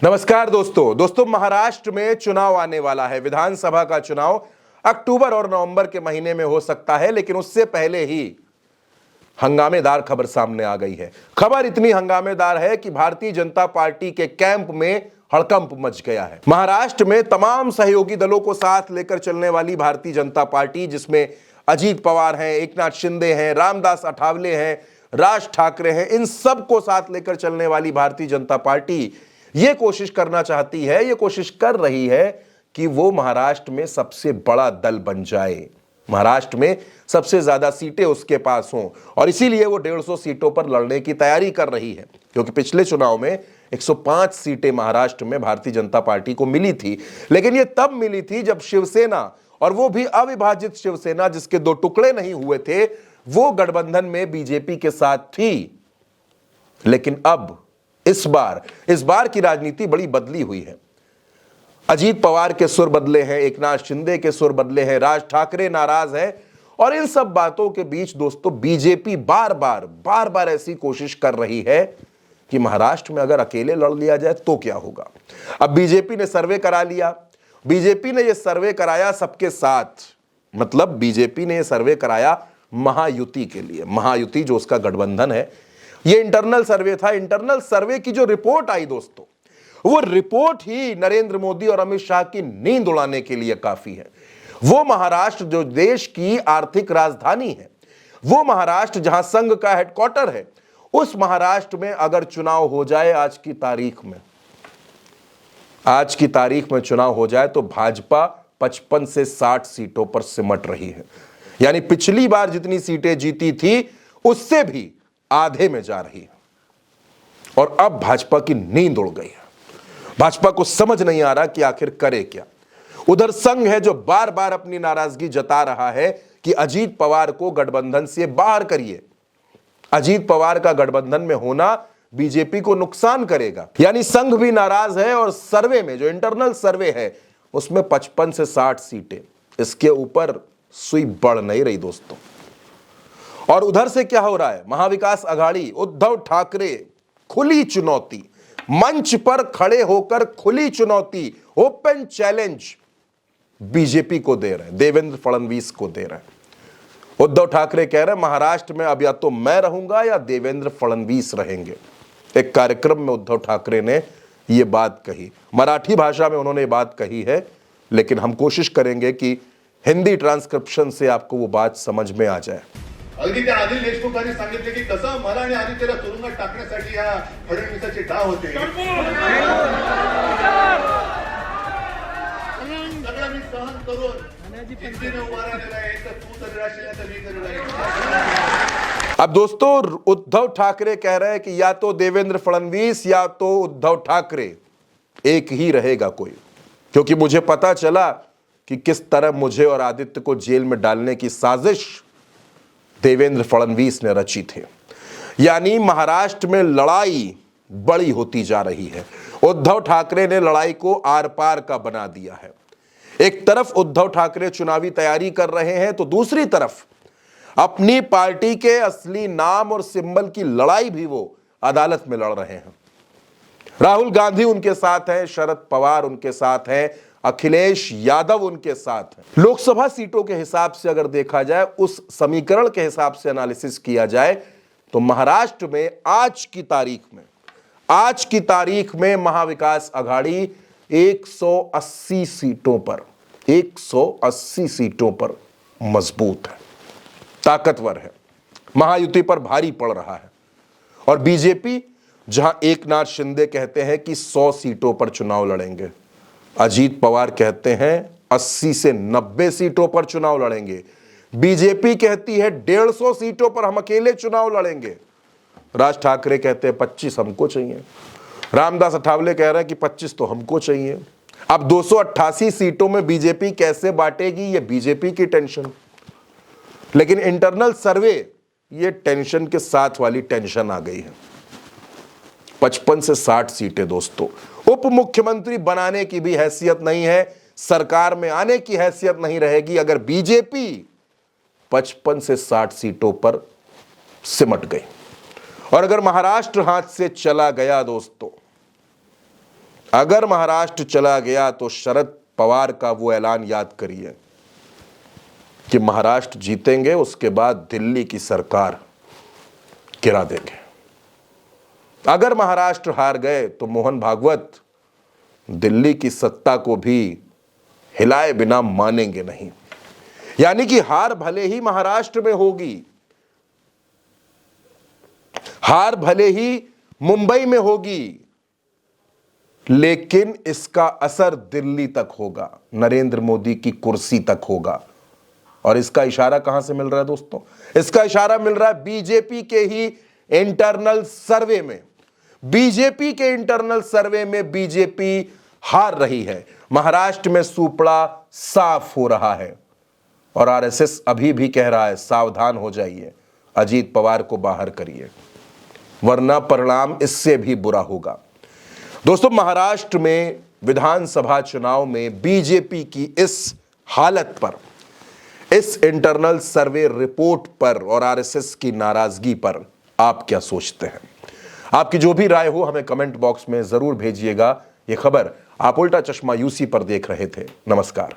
नमस्कार दोस्तों महाराष्ट्र में चुनाव आने वाला है। विधानसभा का चुनाव अक्टूबर और नवंबर के महीने में हो सकता है, लेकिन उससे पहले ही हंगामेदार खबर सामने आ गई है। खबर इतनी हंगामेदार है कि भारतीय जनता पार्टी के कैंप में हड़कंप मच गया है। महाराष्ट्र में तमाम सहयोगी दलों को साथ लेकर चलने वाली भारतीय जनता पार्टी, जिसमें अजीत पवार हैं, एकनाथ शिंदे हैं, रामदास अठावले हैं, राज ठाकरे हैं, इन सब को साथ लेकर चलने वाली भारतीय जनता पार्टी ये कोशिश करना चाहती है, ये कोशिश कर रही है कि वो महाराष्ट्र में सबसे बड़ा दल बन जाए, महाराष्ट्र में सबसे ज्यादा सीटें उसके पास हों, और इसीलिए वो 150 सीटों पर लड़ने की तैयारी कर रही है। क्योंकि पिछले चुनाव में 105 सीटें महाराष्ट्र में भारतीय जनता पार्टी को मिली थी, लेकिन ये तब मिली थी जब शिवसेना, और वो भी अविभाजित शिवसेना जिसके दो टुकड़े नहीं हुए थे, वो गठबंधन में बीजेपी के साथ थी। लेकिन अब इस बार की राजनीति बड़ी बदली हुई है। अजीत पवार के सुर बदले हैं, एकनाथ शिंदे के सुर बदले हैं, राज ठाकरे नाराज हैं, और इन सब बातों के बीच दोस्तों बीजेपी बार बार ऐसी कोशिश कर रही है कि महाराष्ट्र में अगर अकेले लड़ लिया जाए तो क्या होगा। अब बीजेपी ने सर्वे करा लिया, बीजेपी ने यह सर्वे कराया सबके साथ, मतलब बीजेपी ने यह सर्वे कराया महायुति के लिए। महायुति जो उसका गठबंधन है, ये इंटरनल सर्वे था। इंटरनल सर्वे की जो रिपोर्ट आई दोस्तों, वो रिपोर्ट ही नरेंद्र मोदी और अमित शाह की नींद उड़ाने के लिए काफी है। वो महाराष्ट्र जो देश की आर्थिक राजधानी है, वो महाराष्ट्र जहां संघ का हेडक्वार्टर है, उस महाराष्ट्र में अगर चुनाव हो जाए आज की तारीख में चुनाव हो जाए तो भाजपा 55 से 60 सीटों पर सिमट रही है। यानी पिछली बार जितनी सीटें जीती थी उससे भी आधे में जा रही है, और अब भाजपा की नींद उड़ गई है। भाजपा को समझ नहीं आ रहा कि आखिर करे क्या। उधर संघ है जो बार बार अपनी नाराजगी जता रहा है कि अजीत पवार को गठबंधन से बाहर करिए। अजीत पवार का गठबंधन में होना बीजेपी को नुकसान करेगा। यानी संघ भी नाराज है, और सर्वे में जो इंटरनल सर्वे है उसमें 55 से 60 सीटें, इसके ऊपर सुई बढ़ नहीं रही दोस्तों। और उधर से क्या हो रहा है, महाविकास आघाड़ी, उद्धव ठाकरे खुली चुनौती, मंच पर खड़े होकर खुली चुनौती, ओपन चैलेंज बीजेपी को दे रहे हैं, देवेंद्र फडणवीस को दे रहे हैं। उद्धव ठाकरे कह रहे हैं महाराष्ट्र में अब या तो मैं रहूंगा या देवेंद्र फडणवीस रहेंगे। एक कार्यक्रम में उद्धव ठाकरे ने यह बात कही, मराठी भाषा में उन्होंने बात कही है, लेकिन हम कोशिश करेंगे कि हिंदी ट्रांसक्रिप्शन से आपको वो बात समझ में आ जाए। अगदी त्या अनिल देशमुखांनी सांगितले की कसं मला आणि आदित्यला तुरुंगात टाकण्यासाठी या फडणवीसाची डाव होते। सगळं मी सहन करून जिद्दीने उभा राहिलेला आहे, तर तू तरी राहशील तर मी तरी राहील। अब दोस्तों उद्धव ठाकरे कह रहे हैं कि या तो देवेंद्र फडणवीस या तो उद्धव ठाकरे, एक ही रहेगा कोई, क्योंकि मुझे पता चला कि किस तरह मुझे और आदित्य को जेल में डालने की साजिश देवेंद्र फडणवीस ने रची थी। यानी महाराष्ट्र में लड़ाई बड़ी होती जा रही है। उद्धव ठाकरे ने लड़ाई को आर पार का बना दिया है। एक तरफ उद्धव ठाकरे चुनावी तैयारी कर रहे हैं, तो दूसरी तरफ अपनी पार्टी के असली नाम और सिंबल की लड़ाई भी वो अदालत में लड़ रहे हैं। राहुल गांधी उनके साथ हैं, शरद पवार उनके साथ हैं, अखिलेश यादव उनके साथ हैं। लोकसभा सीटों के हिसाब से अगर देखा जाए, उस समीकरण के हिसाब से एनालिसिस किया जाए, तो महाराष्ट्र में आज की तारीख में महाविकास आघाड़ी 180 सीटों पर मजबूत है, ताकतवर है, महायुति पर भारी पड़ रहा है। और बीजेपी, जहां एकनाथ शिंदे कहते हैं कि 100 सीटों पर चुनाव लड़ेंगे, अजीत पवार कहते हैं 80 से 90 सीटों पर चुनाव लड़ेंगे, बीजेपी कहती है 150 सीटों पर हम अकेले चुनाव लड़ेंगे, राज ठाकरे कहते हैं 25 हमको चाहिए, रामदास अठावले कह रहे हैं कि 25 तो हमको चाहिए। अब 288 सीटों में बीजेपी कैसे बांटेगी, ये बीजेपी की टेंशन। लेकिन इंटरनल सर्वे, ये टेंशन के साथ वाली टेंशन आ गई है। 55 से 60 सीटें दोस्तों, उप मुख्यमंत्री बनाने की भी हैसियत नहीं है, सरकार में आने की हैसियत नहीं रहेगी अगर बीजेपी 55 से 60 सीटों पर सिमट गई। और अगर महाराष्ट्र हाथ से चला गया दोस्तों, अगर महाराष्ट्र चला गया तो शरद पवार का वो ऐलान याद करिए कि महाराष्ट्र जीतेंगे, उसके बाद दिल्ली की सरकार गिरा देंगे। अगर महाराष्ट्र हार गए तो मोहन भागवत दिल्ली की सत्ता को भी हिलाए बिना मानेंगे नहीं। यानी कि हार भले ही महाराष्ट्र में होगी, हार भले ही मुंबई में होगी, लेकिन इसका असर दिल्ली तक होगा, नरेंद्र मोदी की कुर्सी तक होगा। और इसका इशारा कहां से मिल रहा है दोस्तों? इसका इशारा मिल रहा है बीजेपी के ही इंटरनल सर्वे में। बीजेपी के इंटरनल सर्वे में बीजेपी हार रही है, महाराष्ट्र में सुपड़ा साफ हो रहा है। और आरएसएस अभी भी कह रहा है सावधान हो जाइए, अजीत पवार को बाहर करिए, वरना परिणाम इससे भी बुरा होगा। दोस्तों, महाराष्ट्र में विधानसभा चुनाव में बीजेपी की इस हालत पर, इस इंटरनल सर्वे रिपोर्ट पर और आरएसएस की नाराजगी पर आप क्या सोचते हैं? आपकी जो भी राय हो हमें कमेंट बॉक्स में जरूर भेजिएगा। यह खबर आप उल्टा चश्मा यूसी पर देख रहे थे। नमस्कार।